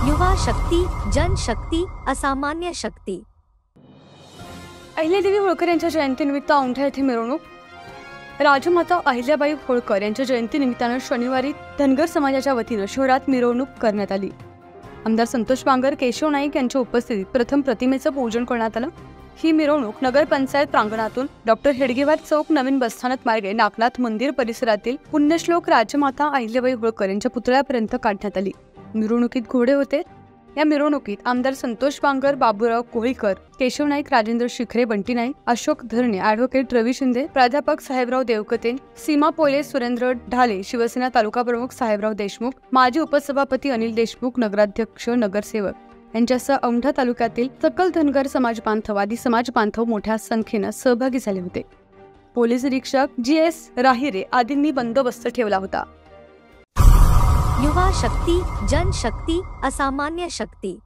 युवा शक्ती, जनशक्ती, असामान्य शक्ती। अहिल्यादेवी होळकर यांच्या जयंतीनिमित्त औंढा येथे मिरवणूक। राजमाता अहिल्याबाई होळकर यांच्या जयंतीनिमित्तानं शनिवारी धनगर समाजाच्या वतीनं शहरात मिरवणूक करण्यात आली। आमदार संतोष बांगर, केशव नाईक यांच्या उपस्थितीत प्रथम प्रतिमेचं पूजन करण्यात आलं। ही मिरवणूक नगरपंचायत प्रांगणातून डॉक्टर हेडगेवार चौक, नवीन बसस्थानक मार्गे नागनाथ मंदिर परिसरातील पुण्यश्लोक राजमाता अहिल्याबाई होळकर यांच्या पुतळ्यापर्यंत काढण्यात आली। मिरवणुकीत घोडे होते। या मिरवणुकीत आमदार संतोष बांगर, बाबूराव कोळीकर, केशव नाईक, राजेंद्र शिखरे, बंटी नाईक, अशोक धरणे, ॲडव्होकेट रवी शिंदे, प्राध्यापक साहेबराव देवकते, सीमा पोले, सुरेंद्र ढाले, शिवसेना तालुका प्रमुख साहेबराव देशमुख, माजी उपसभापती अनिल देशमुख, नगराध्यक्ष, नगरसेवक यांच्यासह औंढा तालुक्यातील सकल धनगर समाज बांधव आदी समाज बांधव मोठ्या संख्येनं सहभागी झाले होते। पोलीस निरीक्षक GS राहिरे आदींनी बंदोबस्त ठेवला होता। युवा शक्ती, जनशक्ती, असामान्य शक्ती।